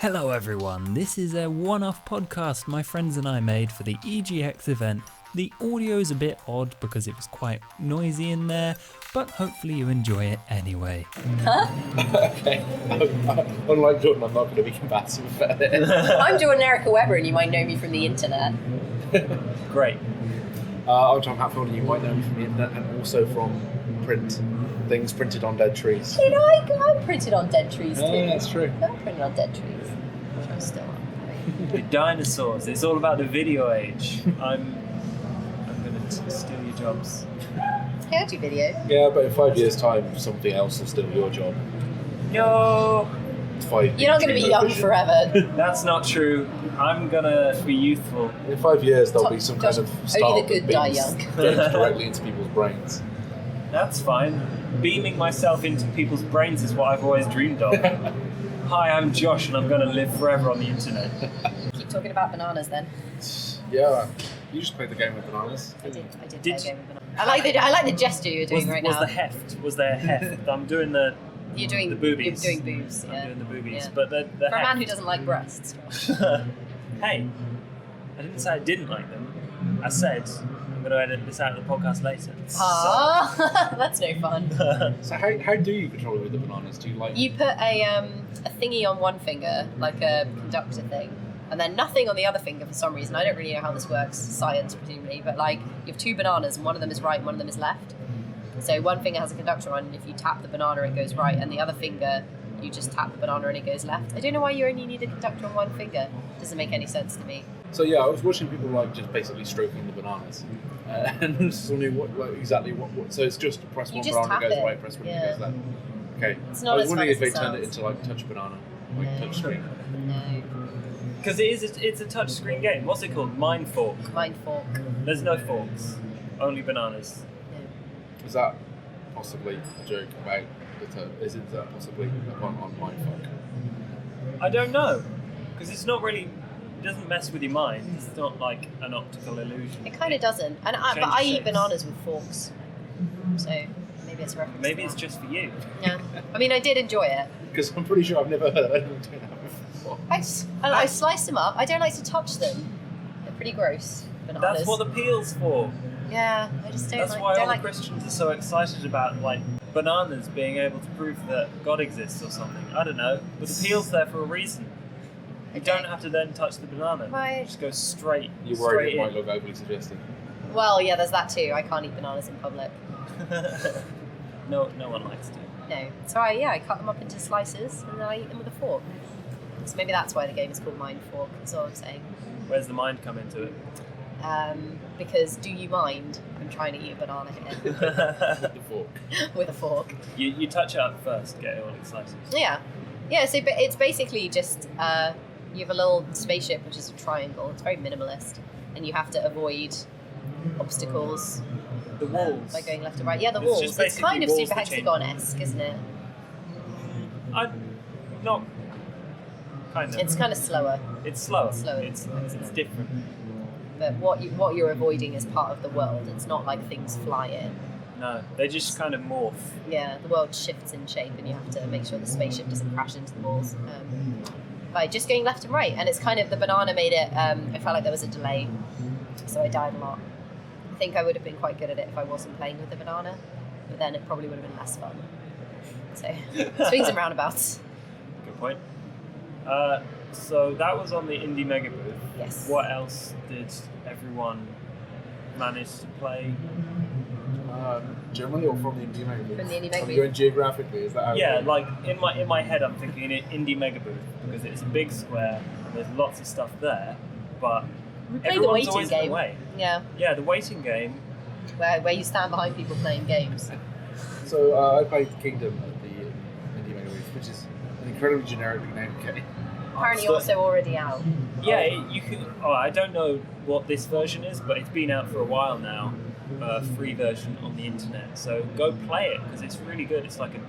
Hello everyone, this is a one-off podcast my friends and I made for the EGX event. The audio is a bit odd because it was quite noisy in there, but hopefully you enjoy it anyway. Okay. Unlike Jordan, I'm not going to be combative about it. I'm Jordan Erica Webber and you might know me from the internet. Great. I'm Tom Hatfield and you might know me from the internet and also from print. Things printed on dead trees. You know, I'm printed on dead trees too. Yeah, that's true. I'm printed on dead trees. Which I'm still on. The dinosaurs, it's all about the video age. I'm going to steal your jobs. Hey, I do video. Yeah, but in 5 years' time, something else will steal your job. No! You're not going to be young forever. That's not true. I'm going to be youthful. In 5 years, there'll be some kind of startup only the good that die beams young. games directly into people's brains. That's fine. Beaming myself into people's brains is what I've always dreamed of. Hi, I'm Josh and I'm going to live forever on the internet. Keep talking about bananas then. Yeah, you just played the game with bananas. I did play a game with bananas. I like the gesture you're doing right now. Was there a heft? I'm doing the You're doing the boobies. You're doing boobs, yeah. I'm doing the boobies. Yeah. But the For a man heft. who doesn't like breasts. Hey, I didn't say I didn't like them. I said I'm going to edit this out of the podcast later. Ah, that's no fun. So how do you control it with the bananas? Do you like... You put a thingy on one finger, like a conductor thing, and then nothing on the other finger for some reason. I don't really know how this works, science presumably, but like you have two bananas and one of them is right and one of them is left. So one finger has a conductor on, and if you tap the banana it goes right, and the other finger you just tap the banana and it goes left. I don't know why you only need a conductor on one finger. Doesn't make any sense to me. So yeah, I was watching people like just basically stroking the bananas, and just wondering exactly what. So it's just press You one just banana tap it goes it. right, press one Yeah. it goes left. Okay. It's not I was as wondering fun if as they it turned it sounds. into like touch banana, like No. touch screen. No. Because it's a touchscreen game. What's it called? Mind fork. Mind fork. There's no forks, only bananas. No. Is that possibly a joke about the term? Is that possibly a pun on mindfuck? I don't know, because it's not really. It doesn't mess with your mind. It's not like an optical illusion. It kind of doesn't. But Change I eat shapes. bananas with forks. So maybe it's a reference. Maybe to it's that. just for you. Yeah. I mean, I did enjoy it. Because I'm pretty sure I've never heard anyone doing that before. I slice them up. I don't like to touch them. They're pretty gross. Bananas. That's what the peel's for. Yeah, I just don't That's like. why don't all like. the Christians are so excited about like bananas being able to prove that God exists or something. I don't know, but the peel's there for a reason. You don't have to then touch the banana. Right. Just go straight. You're worried straight it might in. look overly suggestive. Well, yeah, there's that too. I can't eat bananas in public. No one likes to. No. So I cut them up into slices and then I eat them with a fork. So maybe that's why the game is called Mind Fork. That's all I'm saying. Where's the mind come into it? Because do you mind? I'm trying to eat a banana here With the fork. with a fork. You touch it up first, get it all excited. Yeah. Yeah, so it's basically just, you have a little spaceship, which is a triangle. It's very minimalist. And you have to avoid obstacles The walls. by going left and right. Yeah, the It's walls. just It's basically kind of walls super that change. hexagon-esque, isn't it? I'm not. Kind of. It's kind of slower. It's slower. It's slower. It's different. But what you're avoiding is part of the world. It's not like things fly in. No, they just kind of morph. Yeah, the world shifts in shape and you have to make sure the spaceship doesn't crash into the walls by just going left and right. And it's kind of, the banana made it, I felt like there was a delay, so I died a lot. I think I would have been quite good at it if I wasn't playing with the banana, but then it probably would have been less fun. So, swings and roundabouts. Good point. So that was on the Indie Mega booth. Yes. What else did everyone manage to play? Germany or from the Indie Mega Booth? From the Indie Mega Are we Booth. going geographically? Is that how Yeah, it like in my head, I'm thinking Indie Mega booth because it's a big square and there's lots of stuff there, but We played the everyone's waiting always in game. the way. Yeah, Yeah, the waiting game. where you stand behind people playing games. So I played Kingdom at the Indie Mega Booth, which is an incredibly generically named game. Apparently Still- also already out. Yeah, you can. Oh, I don't know what this version is, but it's been out for a while now. Free version on the internet. So go play it because it's really good. It's like a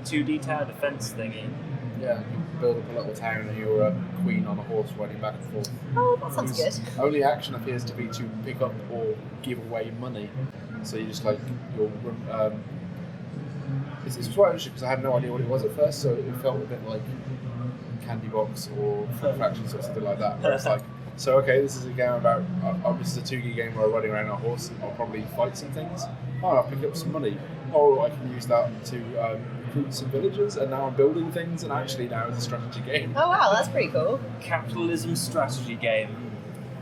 2D tower defense thingy. Yeah, you build up a little town and you're a queen on a horse riding back and forth. Oh, that sounds good. Only action appears to be to pick up or give away money. So you just like it's quite interesting because I had no idea what it was at first, so it felt a bit like Candy Box or Fruit Fractions or something like that. Where it's like, so okay, this is a game about this is a 2D game where I'm riding around on a horse and I'll probably fight some things. Oh, I'll pick up some money. Or I can use that to recruit some villagers, and now I'm building things, and actually now it's a strategy game. Oh wow, that's pretty cool. Capitalism strategy game.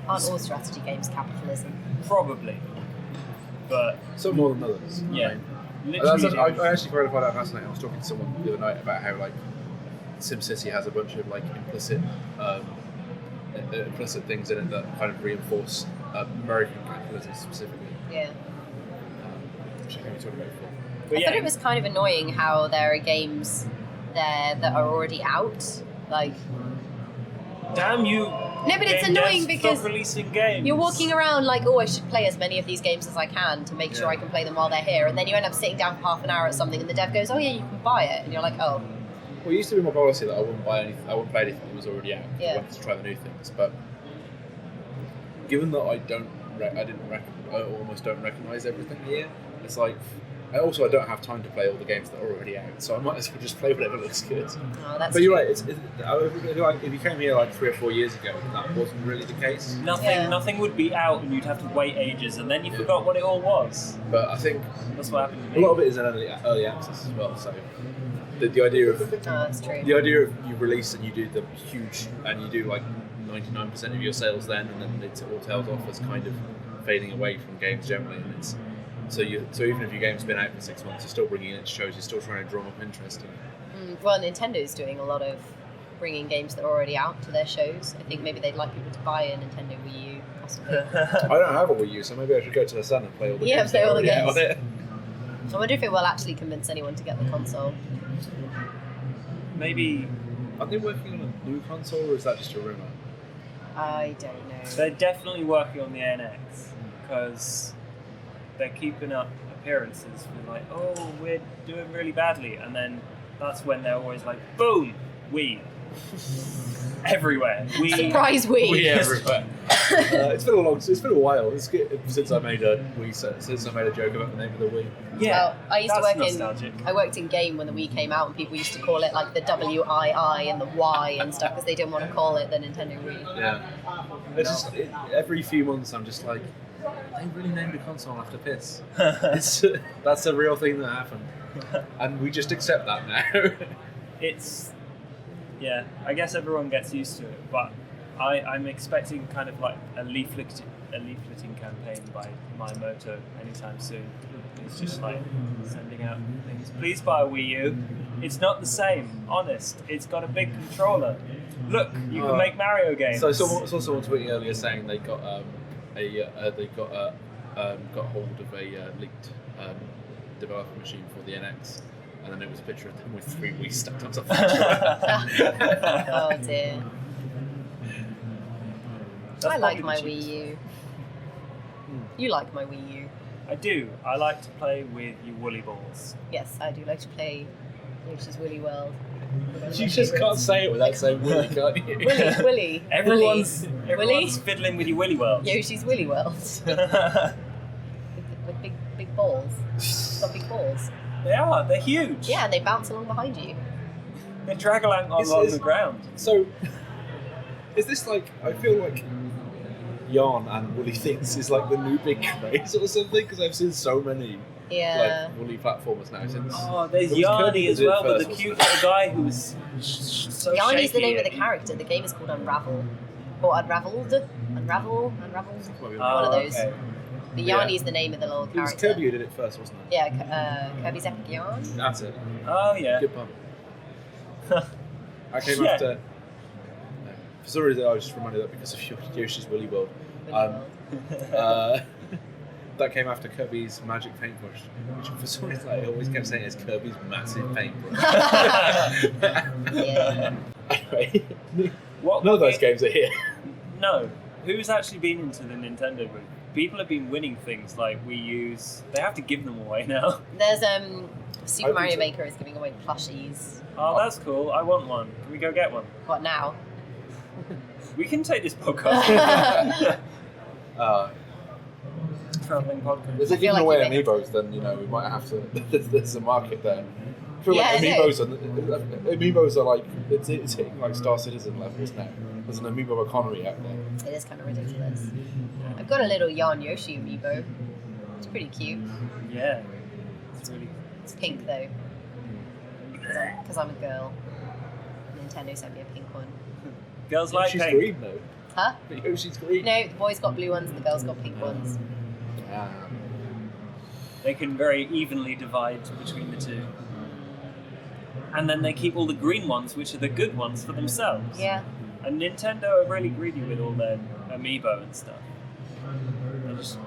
Aren't all strategy games capitalism? Probably. But Some more than others. yeah. I Literally. actually found that fascinating. I was talking to someone the other night about how like SimCity has a bunch of like implicit things in it that kind of reinforce American capitalism specifically. Yeah. Which I think we talked about before. But I yeah, thought it was kind of annoying how there are games there that are already out. Like, damn you. no, but it's game annoying devs, because stop releasing games. you're walking around like, oh, I should play as many of these games as I can to make sure I can play them while they're here. And then you end up sitting down for half an hour at something, and the dev goes, oh yeah, you can buy it, and you're like, oh. Well, it used to be my policy that I wouldn't play anything that was already out. Yeah. I wanted to try the new things, but given that I almost don't recognise everything here. It's like, I don't have time to play all the games that are already out, so I might as well just play whatever looks good. Oh, that's But you're true. right. If you came here like 3 or 4 years ago, that wasn't really the case. Nothing would be out, and you'd have to wait ages, and then you forgot what it all was. But I think That's what happened to a me. lot of it is in early access as well. So the idea of Oh, that's true. the idea of you release and you do the huge and you do like 99% of your sales then, and then it all tails off as kind of fading away from games generally, and it's so even if your game's been out for 6 months, you're still bringing it to shows, you're still trying to drum up interest in it. Well, Nintendo's doing a lot of bringing games that are already out to their shows. I think maybe they'd like people to buy a Nintendo Wii U, possibly. I don't have a Wii U, so maybe I should go to the Sun and play all the games. play that are all the already out games. on it. I wonder if it will actually convince anyone to get the console. Maybe Are they working on a new console, or is that just a rumor? I don't know. they're definitely working on the NX because they're keeping up appearances. We're like, oh, we're doing really badly, and then that's when they're always like, boom, Wii. Everywhere. Wii. Surprise Wii! Wii everywhere. It's been a while. Since I made a joke about the name of the Wii. Yeah, Well, I used to that's work nostalgic. I worked in game when the Wii came out, and people used to call it like the WII and the Y and stuff because they didn't want to call it the Nintendo Wii. Yeah. It's just every few months I'm just like, they really named a console after piss. That's a real thing that happened, and we just accept that now. It's, yeah, I guess everyone gets used to it, but I'm expecting kind of like a leafleting campaign by Miyamoto anytime soon. It's just like sending out things. Please buy a Wii U. It's not the same, honest. It's got a big controller. Look, you can make Mario games. So I saw someone tweeting earlier saying they got got hold of a leaked developer machine for the NX, and then it was a picture of them with 3 Wii stacked on top of each other. Oh dear. That's I like probably my the Wii cheapest. U. You like my Wii U? I do. I like to play with your woolly balls. Yes, I do like to play Yoshi's Woolly World. You just can't say it without saying Willy, can't you? Willy. Everyone's Willy. fiddling with your willy world. Yoshi's Woolly World. with big balls. Got big balls. They are. They're huge. Yeah, and they bounce along behind you. They drag along Is- the ground. So, is this like? I feel like yarn and woolly things is like the new big craze or something, because I've seen so many Yeah. like woolly platformers now since. Oh, there's It was Yarny Kirby as that did it well, but first, the wasn't cute it? little guy who was so Yarny's the shaky. name of the character. The game is called Unravel. Or Unraveled. Unraveled. Well, One of those. Okay. The Yeah. Yarny's the name of the little It was character. Kirby who did it first, wasn't it? Yeah, Kirby's Epic Yarn. That's it. Oh yeah. Good pun. I came Yeah. after. For some reason, I was just reminded of that because of Yoshi's Woolly World. Woolly World. That came after Kirby's Magic Paintbrush, which for some reason I always kept saying is Kirby's massive paintbrush. Yeah. Anyway, What none of those would games are here. No. Who's actually been into the Nintendo booth? People have been winning things like Wii U's. They have to give them away now. There's Super I Mario think so. Maker is giving away plushies. Oh, that's cool. I want one. Can we go get one? What now? We can take this podcast. Traveling podcast. If they're I feel giving like away you may- amiibos, then we might have to. There's a market there. I feel like Yeah, amiibos are like it's hitting like Star Citizen levels now. There's an amiibo economy out there. It is kind of ridiculous. I've got a little Yarn Yoshi amiibo. It's pretty cute. Yeah. It's really. It's pink though, because I'm a girl. Nintendo sent me a pink one. Girls like Yoshi's pink. green though. Huh? But Yoshi's green. No, the boys got blue ones and the girls got pink ones. They can very evenly divide between the two. And then they keep all the green ones, which are the good ones, for themselves. Yeah. And Nintendo are really greedy with all their amiibo and stuff. They just...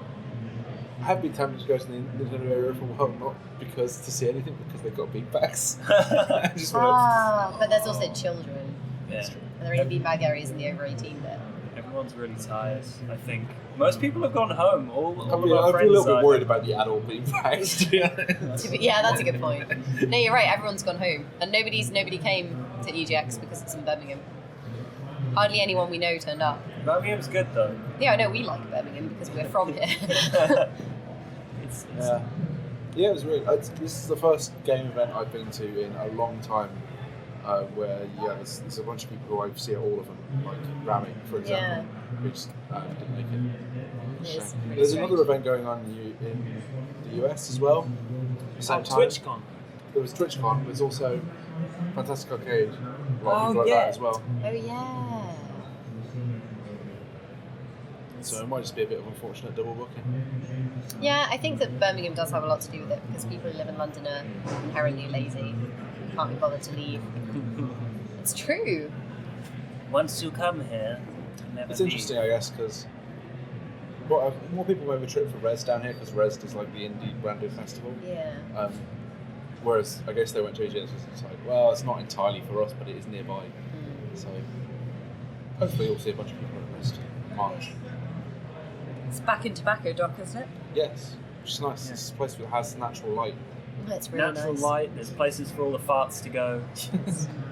I have been tempted to go to the Nintendo area for a while, not because to see anything, because they've got beanbags. I just want But there's also children. Yeah. Are there any beanbag areas in the over 18 bit? Everyone's really tired, I think. Most people have gone home. All of our I feel a friends little are... bit worried about the adult beanbags, to be honest. Yeah, that's a good point. No, you're right. Everyone's gone home, and nobody came to EGX because it's in Birmingham. Hardly anyone we know turned up. Birmingham's good though. Yeah, I know we like Birmingham because we're from here. It's Yeah, it was really. This is the first game event I've been to in a long time, where there's a bunch of people who I see at all of them, like Rami, for example, who just didn't make it. It is really There's strange. another event going on in the US as well. Same time. TwitchCon. There was TwitchCon, but there's also Fantastic Arcade. A lot of Oh, people like yeah. that as well. Oh yeah. So it might just be a bit of unfortunate double booking. Yeah, I think that Birmingham does have a lot to do with it because people who live in London are inherently lazy, can't be bothered to leave. It's true. Once you come here, never It's leave. interesting, I guess, because more people make a trip for Res down here because Res is like the indie branded festival. Yeah. Whereas I guess they went to AGS because it's like, well, it's not entirely for us, but it is nearby. So hopefully you'll see a bunch of people at Res March. It's back in Tobacco Dock, isn't it? Yes, which is nice. It's a place that has natural light. It's really Natural nice. light, there's places for all the farts to go.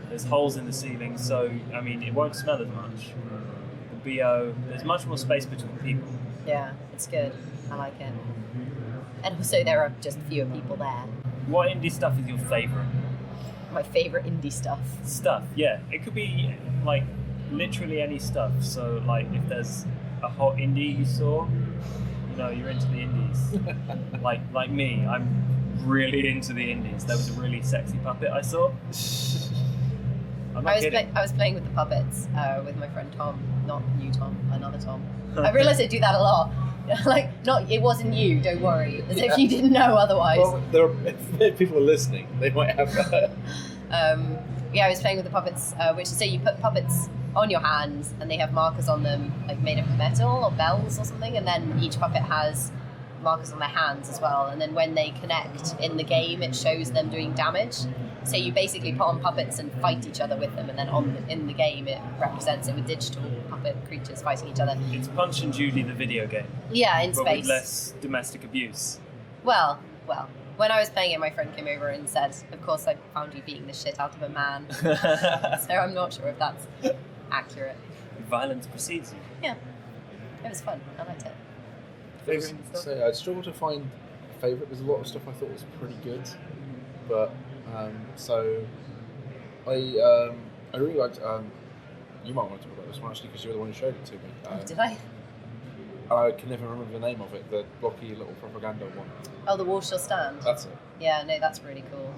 There's holes in the ceiling, so, I mean, it won't smell as much. The BO, there's much more space between people. Yeah, it's good. I like it. And also there are just fewer people there. What indie stuff is your favourite? My favourite indie stuff. Stuff, yeah. It could be, like, literally any stuff. So, like, if there's a hot indie you saw, you know, you're into the indies. like me, I'm really into the indies. There was a really sexy puppet I saw. I'm not kidding. I was playing with the puppets with my friend Tom, not you Tom, another Tom. I realised I do that a lot. Like, it wasn't you, don't worry. As if you didn't know otherwise. Well, if people are listening, they might have that. I was playing with the puppets, which is so you put puppets on your hands and they have markers on them, like made of metal or bells or something, and then each puppet has markers on their hands as well, and then when they connect in the game it shows them doing damage. So you basically put on puppets and fight each other with them, and then in the game it represents it with digital puppet creatures fighting each other. It's Punch and Judy, the video game. Yeah, in But space. with less domestic abuse. Well, when I was playing it, my friend came over and said, of course I found you beating the shit out of a man. So I'm not sure if that's accurate. Violence precedes you. Yeah, it was fun. I liked it. Favourite indie stuff? So I struggled to find a favourite. There's a lot of stuff I thought was pretty good, but so I really liked. You might want to talk about this one actually because you were the one who showed it to me. Did I? I can never remember the name of it. The blocky little propaganda one. Oh, the wall shall stand. That's it. Yeah, no, that's really cool.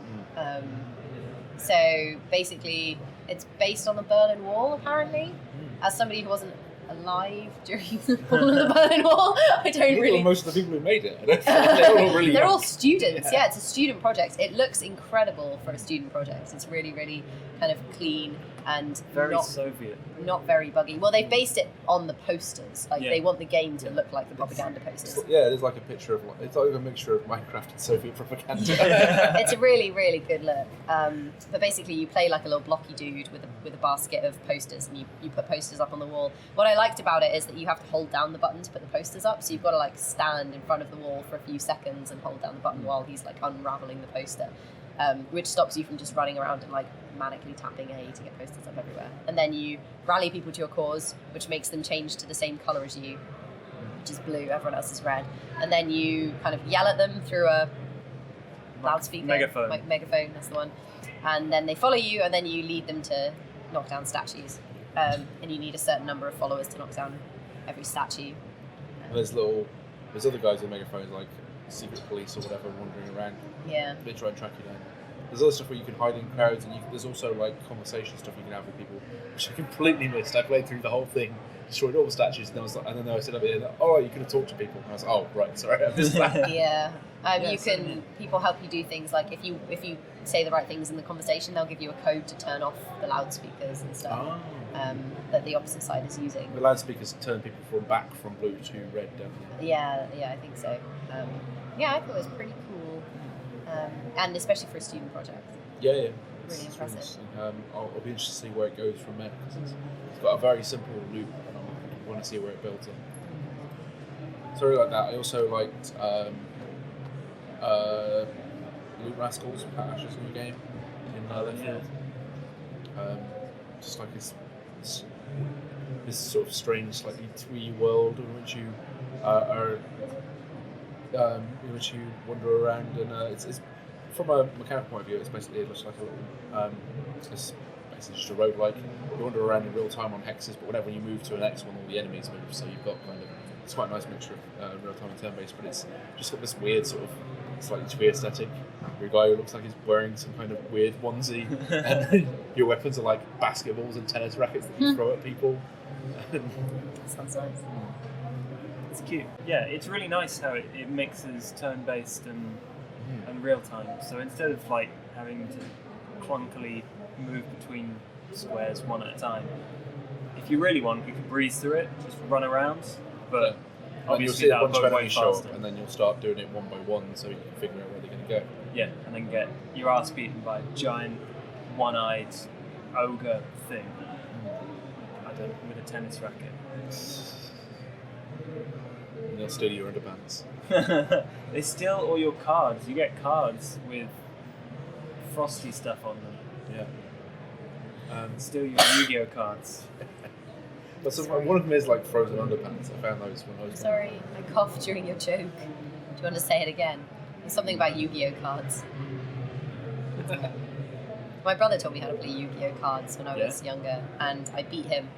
So basically, it's based on the Berlin Wall, apparently. As somebody who wasn't alive during the fall of the Berlin Wall, I don't really. Most of the people who made it, I don't think they're all really. They're young. all students. Yeah, it's a student project. It looks incredible for a student project. It's really, really kind of clean and Very not Soviet. not very buggy. Well, they've based it on the posters. Like Yeah. they want the game to look like the propaganda posters. Yeah, there's like a picture of. It's like a mixture of Minecraft and Soviet propaganda. It's a really, really good look. But basically, you play like a little blocky dude with a basket of posters, and you put posters up on the wall. What I liked about it is that you have to hold down the button to put the posters up, so you've got to like stand in front of the wall for a few seconds and hold down the button while he's like unraveling the poster, which stops you from just running around and like manically tapping A to get posters up everywhere. And then you rally people to your cause, which makes them change to the same colour as you, which is blue, everyone else is red. And then you kind of yell at them through a loudspeaker. Megaphone. Megaphone, that's the one. And then they follow you, and then you lead them to knock down statues. And you need a certain number of followers to knock down every statue. And there's other guys with megaphones, like secret police or whatever, wandering around. Yeah. They try and track you down. There's other stuff where you can hide in crowds, and there's also like conversation stuff you can have with people, which I completely missed. I played through the whole thing, destroyed all the statues, and then I said at the end, "Oh, you could have talked to people." And I was like, "Oh, right, sorry, I missed that." Yeah. People help you do things like if you say the right things in the conversation, they'll give you a code to turn off the loudspeakers and stuff that the opposite side is using. The loudspeakers turn people from blue to red, don't they? Yeah, I think so. I thought it was pretty cool, and especially for a student project. Yeah. Really It's impressive. interesting. I'll be interested to see where it goes from there, because it's got a very simple loop, and I want to see where it builds on. So I really like that. I also liked Loot Rascals, Pat Ash's new game in Left Field. Just like this sort of strange, slightly twee world in which you wander around, and it's from a mechanical point of view. It's basically just like a little, it's basically just a roguelike. You wander around in real time on hexes, but whenever you move to an next one, all the enemies move. So you've got it's quite a nice mixture of real time and turn based, but it's just got this weird sort of slightly twee aesthetic. Your guy who looks like he's wearing some kind of weird onesie, and your weapons are like basketballs and tennis rackets that you throw at people. Sounds nice. It's cute. Yeah, it's really nice how it mixes turn-based and real-time. So instead of like having to clunkily move between squares one at a time, if you really want, you can breeze through it, just run around. But you'll obviously see a that'll bunch of go way enemies show faster. up, and then you'll start doing it one by one, so you can figure out where they're going to go. Yeah, and then get your ass beaten by a giant, one-eyed ogre thing. With a tennis racket. And they'll steal your underpants. They steal all your cards. You get cards with frosty stuff on them. Yeah. Steal your Yu-Gi-Oh cards. One of them is like frozen underpants. I found those when I was. Sorry, I coughed during your joke. Do you want to say it again? There's something about Yu-Gi-Oh cards. My brother taught me how to play Yu-Gi-Oh cards when I was younger, and I beat him,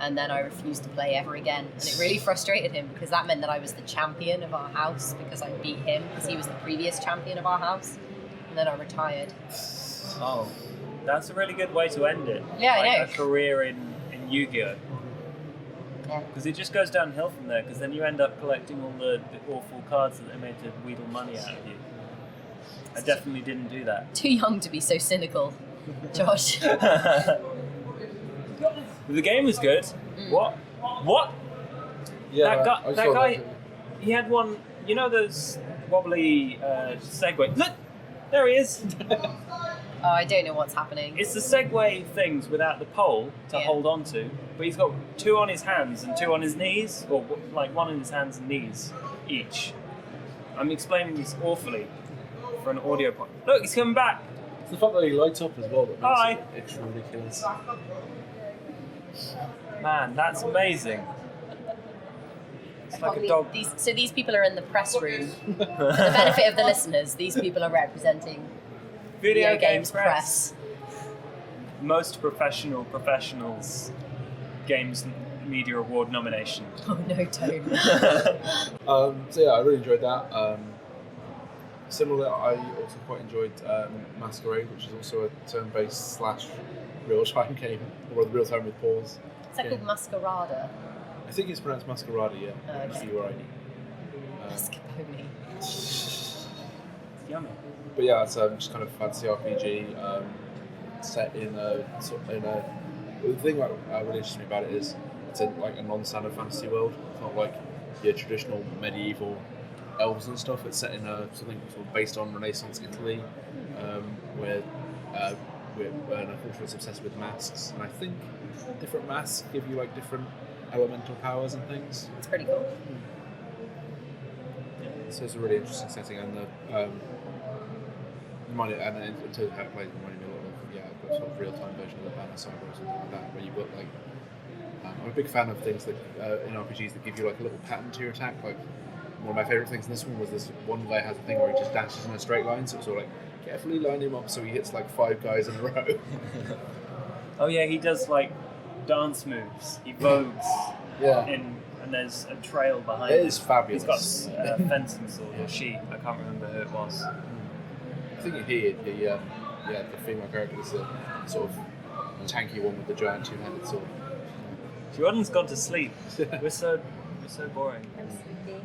and then I refused to play ever again. And it really frustrated him, because that meant that I was the champion of our house, because I beat him, because he was the previous champion of our house, and then I retired. Oh, that's a really good way to end it. Yeah, like I know. A career in Yu-Gi-Oh. Yeah. Because it just goes downhill from there, because then you end up collecting all the awful cards that they made to wheedle money out of you. I definitely didn't do that. Too young to be so cynical, Josh. The game was good. What? Yeah, That guy, he had one. You know those wobbly Segway. Look, there he is. Oh, I don't know what's happening. It's the Segway things without the pole to hold on to, but he's got two on his hands and two on his knees, or like one in his hands and knees each. I'm explaining this awfully for an audio pod. Look, he's coming back. It's the fact that he lights up as well that makes Hi. it extra ridiculous. Man, that's amazing. It's like a dog. These people are in the press room. For the benefit of the listeners, these people are representing Video Games Press. Most professionals Games Media Award nomination. Oh no, don't. So yeah, I really enjoyed that. Similarly, I also quite enjoyed Masquerade, which is also a turn-based / real-time game, or real-time with pause. Is that called Masquerada? I think it's pronounced Masquerada, yeah. Oh, okay. You're right. Mascarpone. It's yummy. But yeah, it's just kind of fantasy RPG set in a. The thing that really interests me about it is it's like a non-standard fantasy world. It's not like your traditional medieval elves and stuff. It's set in something sort of based on Renaissance Italy, where a culture that's obsessed with masks, and I think different masks give you like different elemental powers and things. It's pretty cool. So it's a really interesting setting, and in terms of how it plays, it reminded me a lot of a sort of real-time version of the Banner Saga or something like that, where you've got like I'm a big fan of things that in RPGs that give you like a little pattern to your attack, like one of my favourite things in this one was this one guy has a thing where he just dashes in a straight line, so it's sort of like carefully line him up so he hits like 5 guys in a row. Oh yeah, he does like dance moves. He vogues. Yeah. And there's a trail behind It him. is fabulous. He's got a fencing sword, or she. I can't remember who it was. I think the female character is the sort of tanky one with the giant 2-handed sword. Jordan's gone to sleep. We're so boring. I'm sleepy.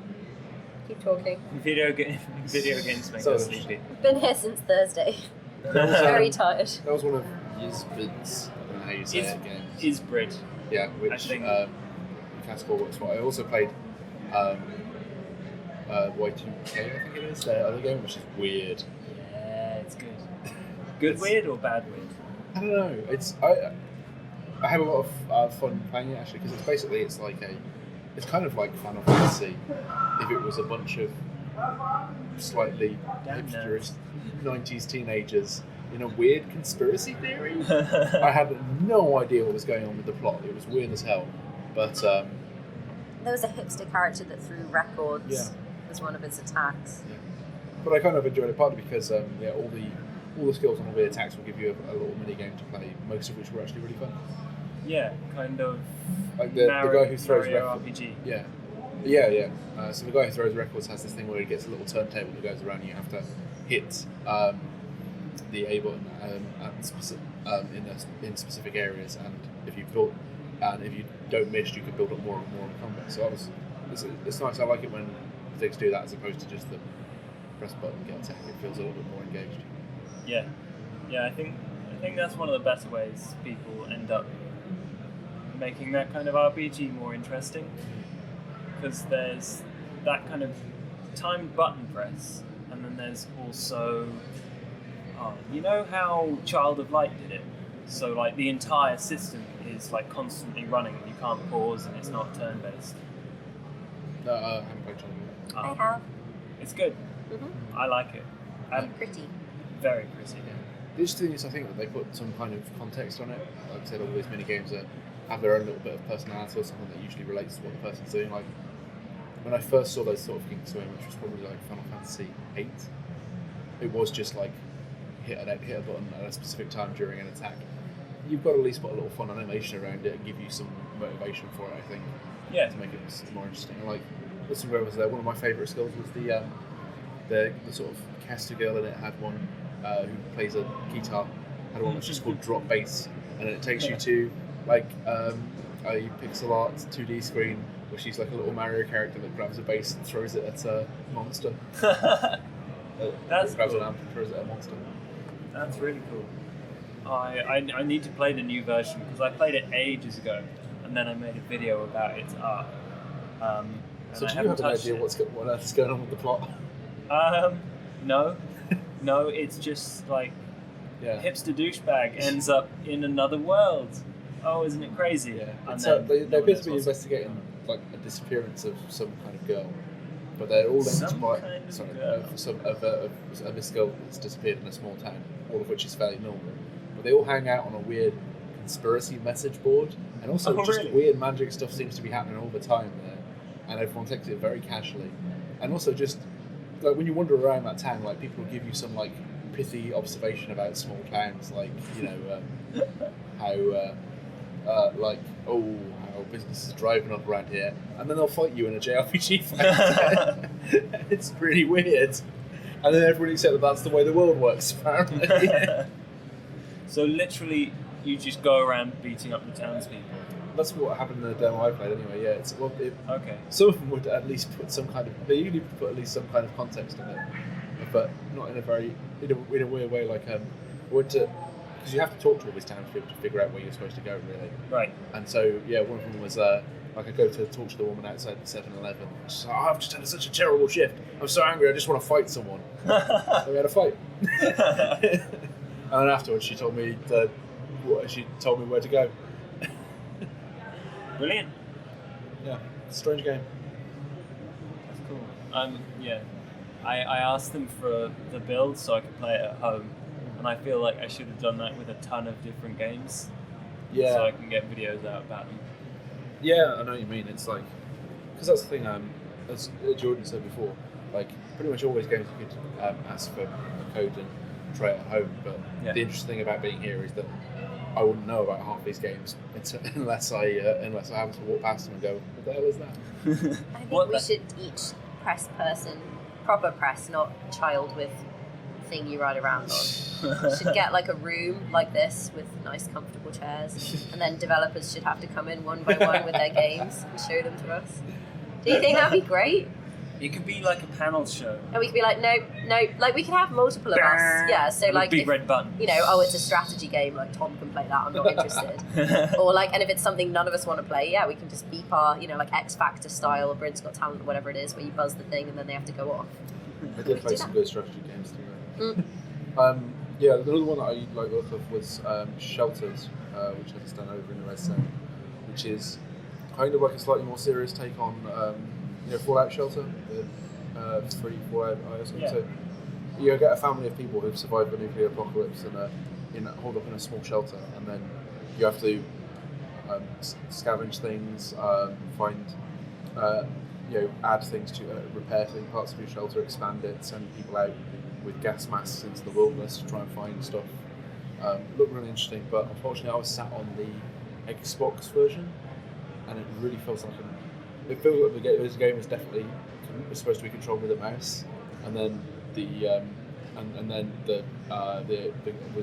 Keep talking. Video games make So- us sleepy. I've been here since Thursday. Very tired. That was one of Yizbid's, I don't know how you say it, games. Is Brit. Yeah, which I think- Castle works for. I also played Y2K, I think it is, their other game, which is weird. Yeah, it's good. Good weird or bad weird? I don't know. I have a lot of fun playing it actually because it's kind of like Final Fantasy if it was a bunch of slightly Damn hipsterish 90s teenagers in a weird conspiracy theory. I had no idea what was going on with the plot. It was weird as hell. But There was a hipster character that threw records Yeah. as one of his attacks. But I kind of enjoyed it partly because all the skills and all the attacks will give you a little mini game to play, most of which were actually really fun. Yeah, kind of. Like the guy who throws Mario records. RPG. Yeah. So the guy who throws records has this thing where he gets a little turntable that goes around. And you have to hit the A button in specific areas, and if you don't miss, you can build up more and more in combat. So it's nice. I like it when things do that as opposed to just the press button get attack. It feels a little bit more engaged. Yeah. I think that's one of the better ways people end up making that kind of RPG more interesting, because there's that kind of timed button press, and then there's also you know how Child of Light did it? So like the entire system is like constantly running and you can't pause and it's not turn-based. No, I haven't played Child of Light. I have. It's good. Mm-hmm. I like it. And Pretty. very pretty. The interesting thing is, I think that they put some kind of context on it. Like I said, all these mini games have their own little bit of personality or something that usually relates to what the person's doing. Like when I first saw those sort of things, which was probably like Final Fantasy VIII, it was just like hit a button at a specific time during an attack. You've got to at least put a little fun animation around it and give you some motivation for it, I think. Yeah. To make it more interesting. And like, listen, where was there? One of my favourite skills was the sort of caster girl in it had one who plays a guitar, had one that's just called drop bass, and it takes you to like a pixel art 2D screen where she's like a little Mario character that grabs a bass and throws it at a monster. That's grabs cool. an amp and throws it at a monster. That's really cool. I need to play the new version because I played it ages ago, and then I made a video about its art. So do I you haven't have an touched idea it. what else is going on with the plot? No, it's just like Yeah. hipster douchebag ends up in another world. Oh, isn't it crazy? Yeah. And It's, then they no one appear knows to be what's- investigating like a disappearance of some kind of girl, but they're all linked Some by kind of sorry, girl. of this girl that's disappeared in a small town, all of which is fairly normal. But they all hang out on a weird conspiracy message board, and also Oh, just really? weird magic stuff seems to be happening all the time there, and everyone takes it very casually. And also just like when you wander around that town, like people will give you some like pithy observation about small towns, like how how business is driving up around here, and then they'll fight you in a JRPG fight. It's really weird. And then everyone accepts that that's the way the world works, apparently. So literally, you just go around beating up the townspeople. That's what happened in the demo I played anyway, yeah. Okay. Some of them would at least put some kind of, they usually put at least some kind of context on it, but not in a very, in a weird way, like, because you have to talk to all these townspeople to figure out where you're supposed to go, really. Right. And so, yeah, one of them was, like, I go to talk to the woman outside the 7-Eleven. She's like, I've just had such a terrible shift. I'm so angry, I just want to fight someone. So we had a fight. And then afterwards, she told me where to go. Brilliant. Yeah, strange game. That's cool. Yeah. I asked them for the build so I could play it at home, and I feel like I should have done that with a ton of different games. Yeah. So I can get videos out about them. Yeah, I know what you mean. It's like, because that's the thing. as Jordan said before, like pretty much always games you could ask for a code and try it at home. But the interesting thing about being here is that I wouldn't know about half these games unless I happen to walk past them and go, what the hell is that? I think we should each press person, proper press, not child with thing you ride around on. Should get like a room like this with nice comfortable chairs, and then developers should have to come in one by one with their games and show them to us. Do you think that'd be great? It could be like a panel show. And we could be like, no, like we could have multiple of us. Yeah, so like big red button. You know, oh, it's a strategy game, like Tom can play that, I'm not interested. Or like, and if it's something none of us want to play, yeah, we can just beep our, you know, like X Factor style or Britain's Got Talent or whatever it is, where you buzz the thing and then they have to go off. I did play some good strategy games too. Yeah, another one that I like look of was Shelters, which I just done over in the Red Zone, which is kind of like a slightly more serious take on Fallout Shelter, the free Fallout ISO. So you get a family of people who've survived the nuclear apocalypse and holed up in a small shelter, and then you have to scavenge things, find, add things to repair parts of your shelter, expand it, send people out with gas masks into the wilderness to try and find stuff. Looked really interesting, but unfortunately I was sat on the Xbox version, and it really feels like it feels like the game is definitely supposed to be controlled with a mouse, and then with the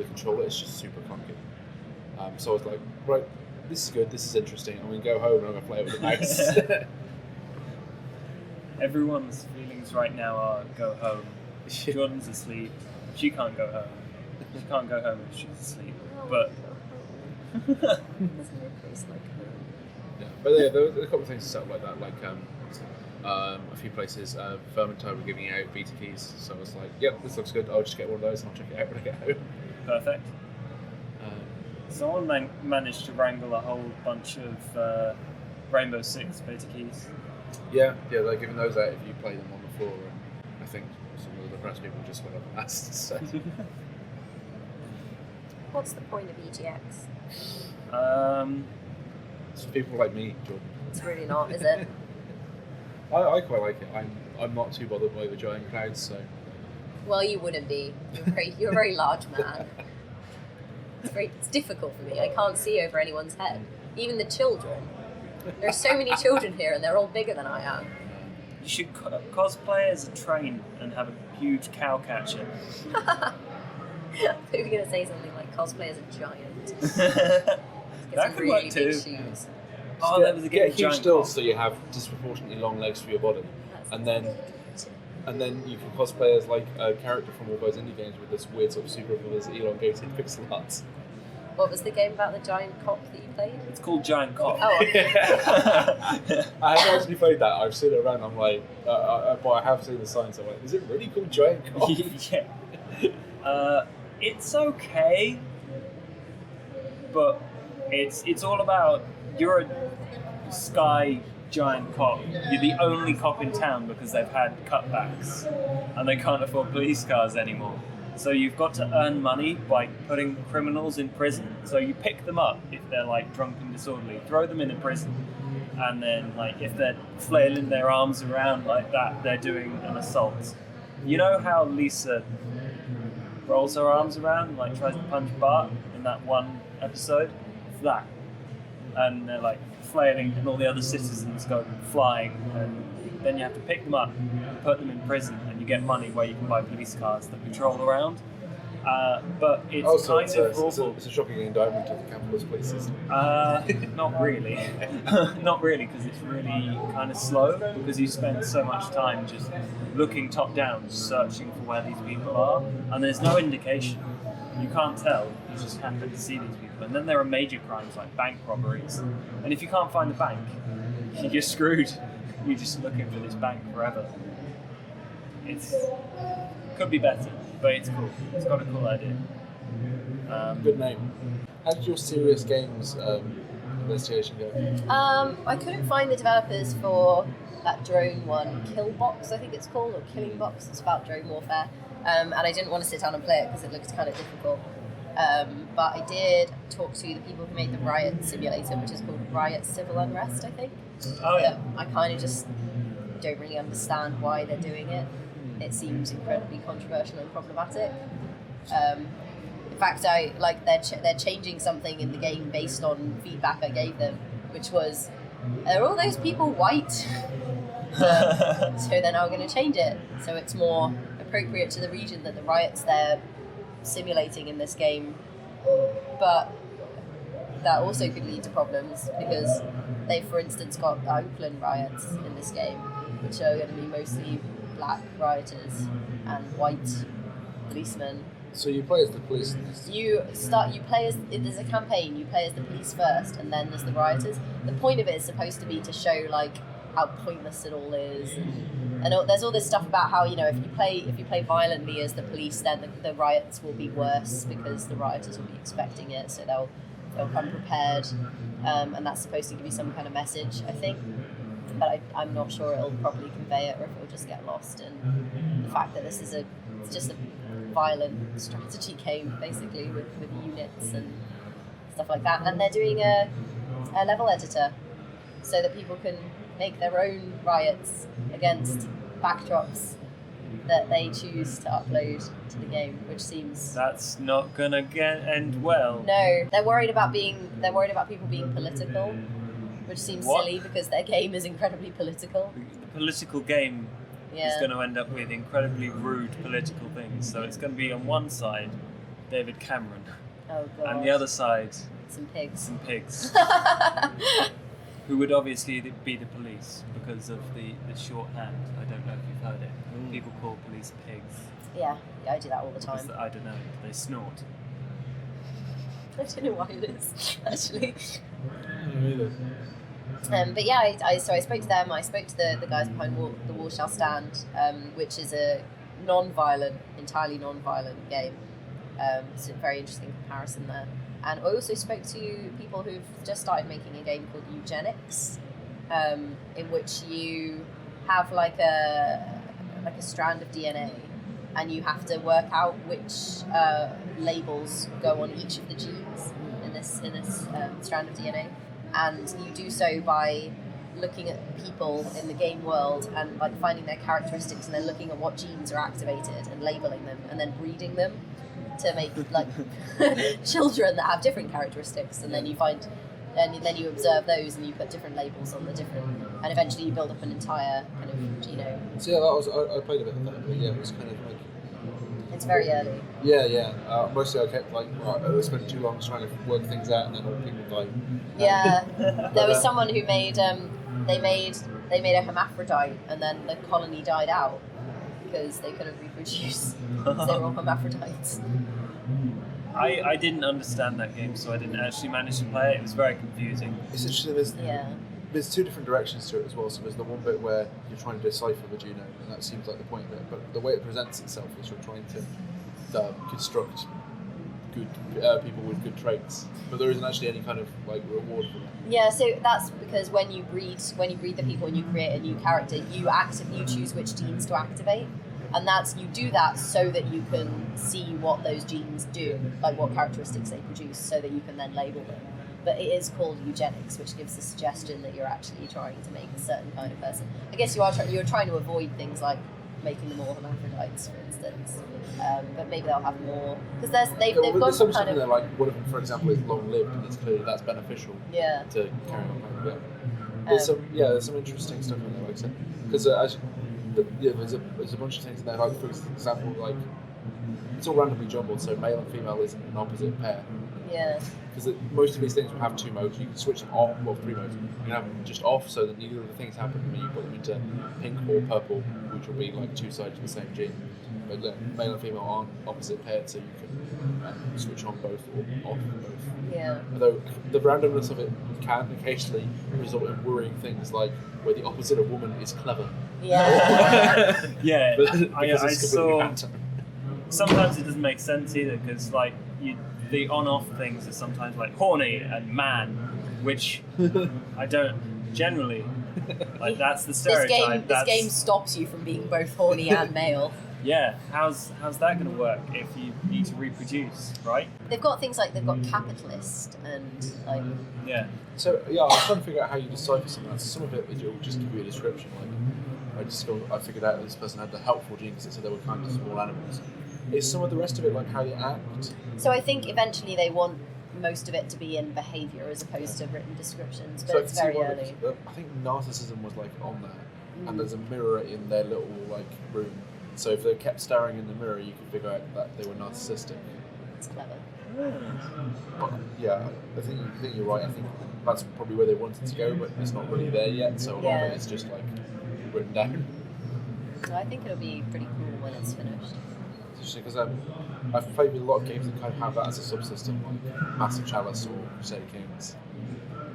controller it's just super clunky. So I was like, right, this is good, this is interesting. I'm gonna go home and I'm gonna play it with a mouse. Everyone's feelings right now are go home. Jordan's asleep. She can't go home. She can't go home if she's asleep. But but yeah, there were a couple of things set up like that, like a few places. Vermintide were giving out beta keys, so I was like, yep, this looks good. I'll just get one of those and I'll check it out when I get home. Perfect. Someone managed to wrangle a whole bunch of Rainbow Six beta keys. Yeah, they're giving those out if you play them on the floor, and I think some of the press people just went up and asked. So. What's the point of EGX? It's for people like me, Jordan. It's really not, is it? I quite like it. I'm not too bothered by the giant clouds, so. Well, you wouldn't be. You're a very large man. It's difficult for me. I can't see over anyone's head. Even the children. There are so many children here, and they're all bigger than I am. You should cosplay as a train and have a huge cow catcher. I thought you were going to say something like cosplay as a giant. That could work too. Big shoes. Oh, that was a get huge stilts cock. so you have disproportionately long legs for your body, and then you can cosplay as like a character from all those indie games with this weird sort of super elongated pixel art. What was the game about the giant cock that you played? It's called Giant Cock. Oh, okay. I haven't actually played that. I've seen it around. I'm like, but I have seen the signs. I'm like, is it really called Giant Cock? Yeah. It's okay, but it's all about you're a sky giant cop. You're the only cop in town because they've had cutbacks and they can't afford police cars anymore. So you've got to earn money by putting criminals in prison. So you pick them up if they're like drunk and disorderly, throw them in a prison, and then like if they're flailing their arms around like that, they're doing an assault. You know how Lisa rolls her arms around and like tries to punch Bart in that one episode? It's that. And they're like flailing and all the other citizens go flying, and then you have to pick them up, put them in prison, and you get money where you can buy police cars that patrol around. But it's also, kind of awful. It's a shocking indictment of the capitalist police system. Not really. Not really, because it's really kind of slow, because you spend so much time just looking top down, searching for where these people are, and there's no indication. You can't tell, you just happen to see these people. And then there are major crimes like bank robberies, and if you can't find the bank, you're screwed. You're just looking for this bank forever. Could be better, but it's cool. It's got a cool idea. Good name. How did your serious games investigation go? I couldn't find the developers for that drone one, Killbox I think it's called, or Killing Box. It's about drone warfare. And I didn't want to sit down and play it because it looked kind of difficult. But I did talk to the people who made the Riot simulator, which is called Riot Civil Unrest, I think. Oh yeah. I kind of just don't really understand why they're doing it. It seems incredibly controversial and problematic. In fact, they're changing something in the game based on feedback I gave them, which was, are all those people white? So they're now going to change it so it's more appropriate to the region that the riots they're simulating in this game. But that also could lead to problems because they, for instance, got Oakland riots in this game, which are going to be mostly black rioters and white policemen. So you play as the police in this? There's a campaign, you play as the police first and then there's the rioters. The point of it is supposed to be to show like how pointless it all is, and there's all this stuff about how, if you play violently as the police, then the riots will be worse because the rioters will be expecting it, so they'll come prepared, and that's supposed to give you some kind of message, I think. But I'm not sure it'll properly convey it, or if it'll just get lost in the fact that this is it's just a violent strategy game, basically, with units and stuff like that. And they're doing a level editor so that people can make their own riots against backdrops that they choose to upload to the game, which seems... That's not gonna end well. No, they're worried about people being political, which seems silly because their game is incredibly political. The political game is Yeah. going to end up with incredibly rude political things. So it's going to be on one side, David Cameron, Oh god. and the other side, Some pigs. some pigs, who would obviously be the police because of the shorthand. I don't know if you've heard it. People call police pigs. Yeah, I do that all the time. Because, I don't know, they snort. I don't know why it is, actually. Really? But yeah, I spoke to them. I spoke to the guys behind The Wall Shall Stand, which is a entirely non-violent game. It's a very interesting comparison there. And I also spoke to people who've just started making a game called Eugenics, in which you have like a strand of DNA, and you have to work out which labels go on each of the genes in this strand of DNA. And you do so by looking at people in the game world and like finding their characteristics, and then looking at what genes are activated and labeling them, and then breeding them to make like children that have different characteristics. And then you you observe those, and you put different labels on the different, and eventually you build up an entire kind of genome. So yeah, I played a bit of that, but yeah, it was kind of like... It's very early. Yeah. Mostly I kept like, I spent too long trying to work things out, and then all people died. Yeah, there was someone who made they made a hermaphrodite, and then the colony died out because they couldn't reproduce. They were all hermaphrodites. I didn't understand that game, so I didn't actually manage to play it. It was very confusing. It's interesting. There's two different directions to it as well. So there's the one bit where you're trying to decipher the genome, and that seems like the point of it. But the way it presents itself is you're trying to construct good people with good traits, but there isn't actually any kind of like reward for that. Yeah, so that's because when you breed the people and you create a new character, you choose which genes to activate, and you do that so that you can see what those genes do, like what characteristics they produce, so that you can then label them. But it is called eugenics, which gives the suggestion that you're actually trying to make a certain kind of person. I guess you're trying to avoid things like making them all hermaphrodites, for instance. But maybe they'll have more, because they've got there's some kind stuff in of... there, like one of them, for example, is long-lived, and it's clearly that's beneficial Yeah. to carry on. Yeah. There's some interesting stuff in there, like I said, because there's a bunch of things in there. Like for example, like it's all randomly jumbled, so male and female isn't an opposite pair. Yeah. Because most of these things will have two modes. You can switch them off, well, three modes. You can have them just off, so that neither of the things happen when you put them into pink or purple, which will be like two sides of the same gene. But male and female aren't opposite paired, so you can switch on both or off both. Yeah. Although the randomness of it can occasionally result in worrying things like where the opposite of woman is clever. Yeah. Yeah, Because I it's saw. random. Sometimes it doesn't make sense either, because like the on-off things are sometimes like horny and man, which I don't generally like. That's the stereotype. This game stops you from being both horny and male. Yeah, how's that going to work if you need to reproduce, right? They've got things like they've got capitalist and like. Yeah. So yeah, I was trying to figure out how you decipher some of that. So some of it will just give you a description. Like I figured out that this person had the helpful gene because it said they were kind of small animals. Is some of the rest of it like how you act? So I think eventually they want most of it to be in behaviour as opposed to written descriptions, but So it's very early. I think narcissism was like on there, and there's a mirror in their little like room. So if they kept staring in the mirror, you could figure out that they were narcissistic. It's clever. But yeah, I think you're right. I think that's probably where they wanted to go, but it's not really there yet. So a lot of it is just like written down. So I think it'll be pretty cool when it's finished. Especially because I've played with a lot of games that kind of have that as a subsystem, like Massive Chalice or Crusader Kings.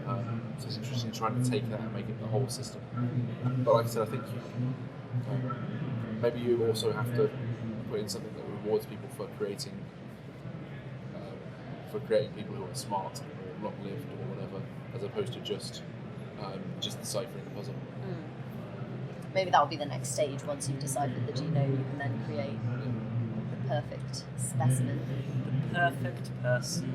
So it's interesting trying to take that and make it the whole system. But like I said, I think maybe you also have to put in something that rewards people for creating people who are smart or long-lived or whatever, as opposed to just deciphering the puzzle. Maybe that'll be the next stage. Once you've deciphered the genome, you can then create the perfect specimen. The perfect person.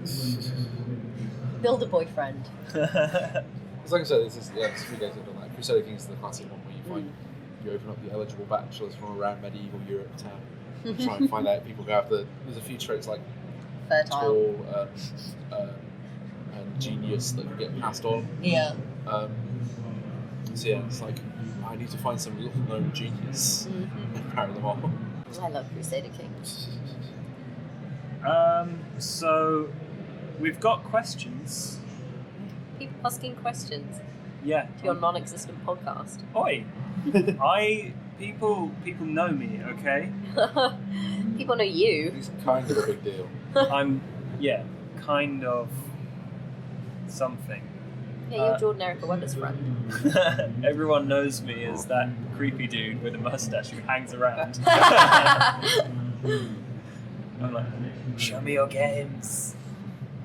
Build a boyfriend. It's like I said, there's 3 games I've done that. Crusader Kings is the classic one where you open up the eligible bachelors from around medieval Europe town. Try and find out people who have there's a few traits like Fertile. tall and genius that can get passed on. Yeah. So yeah, it's like I need to find some little known genius and marry them all. I love Crusader Kings. So we've got questions. People asking questions Yeah. to your non-existent podcast. Oi. People know me, okay? People know you. It's kind of a big deal. I'm kind of something. Yeah, you're Jordan Erica Webber's friend. Everyone knows me as that creepy dude with a mustache who hangs around. I'm like, show me your games,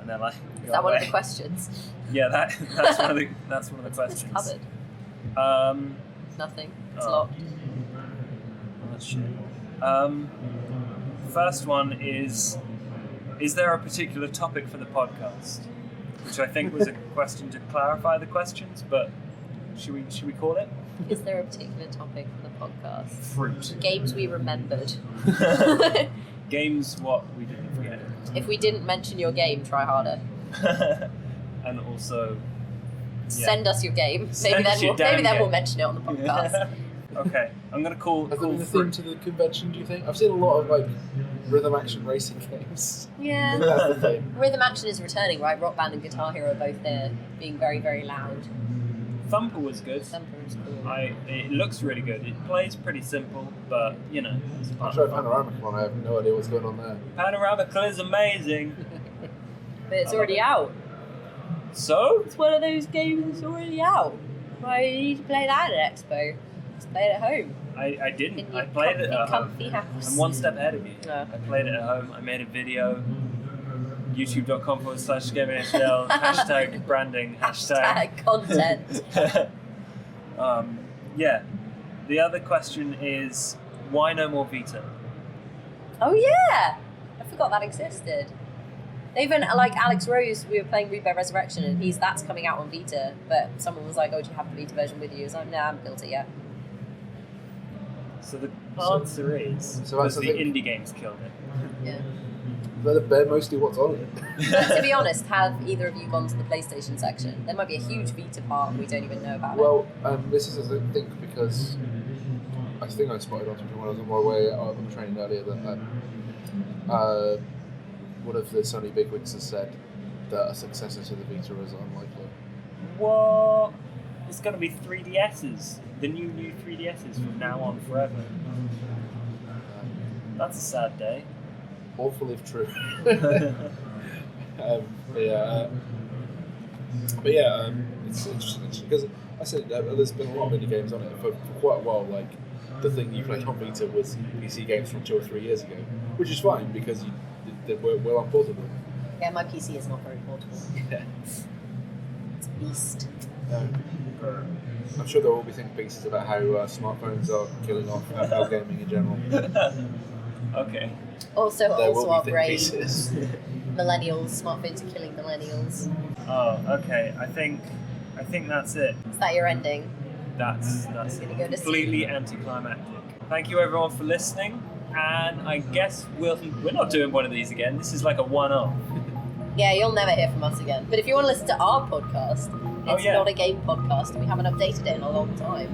and they're like, Is that one of the questions? Yeah, that's one of the questions. What's covered? Nothing. It's locked. Oh, shit. First one is there a particular topic for the podcast? Which I think was a question to clarify the questions, but should we call it? Is there a particular topic for the podcast? Fruit. Games we remembered. Games what we didn't forget. If we didn't mention your game, try harder. And also Send us your game. Send us your Maybe damn then we'll game. mention it on the podcast. Okay, I'm gonna call. Has there been a theme to the convention, do you think? I've seen a lot of like rhythm action racing games. Yeah. That's the thing. Rhythm Action is returning, right? Rock Band and Guitar Hero are both there, being very, very loud. Thumper was good. Thumper is cool. It looks really good. It plays pretty simple, but it's I part tried of fun. Panoramic one, I have no idea what's going on there. Panoramical is amazing. But it's already out. So? It's one of those games that's already out. Why do you need to play that at Expo? Just play it at home. I didn't. In I your played it at home. comfy house. I'm one step ahead of you. No. I played it at home. I made a video. YouTube.com/GamingHL. Hashtag branding. Hashtag content. Yeah. The other question is, why no more Vita? Oh yeah! I forgot that existed. Even like Alex Rose, we were playing Rebirth Resurrection, and that's coming out on Vita. But someone was like, "Oh, do you have the Vita version with you?" I was like, "Nah, I haven't built it yet." So the answer is So because that's the the thing. indie games killed it. Yeah. They're mostly what's on it. But to be honest, have either of you gone to the PlayStation section? There might be a huge Vita part we don't even know about. Well, this is a thing because I think I spotted on Twitter when I was on my way on the train earlier that one of the Sony bigwigs has said that a successor to the Vita is unlikely. What? It's going to be 3DSs. The new 3DSs from now on forever. That's a sad day. Awful if true. It's interesting actually, because I said there's been a lot of indie games on it for quite a while. Like the thing you played on Vita was PC games from 2 or 3 years ago, which is fine because they were well unportable. Yeah, my PC is not very portable. Yeah. It's a beast. I'm sure there will be think pieces about how smartphones are killing off mobile gaming in general. Okay. Also There will our be think brains. pieces. Millennials, smartphones are killing millennials. Oh, okay. I think that's it. Is that your ending? That's Gonna go to completely anticlimactic. Thank you everyone for listening, and I guess we're not doing one of these again. This is like a one-off. Yeah, you'll never hear from us again. But if you want to listen to our podcast, it's Oh, yeah. not a game podcast, and we haven't updated it in a long time.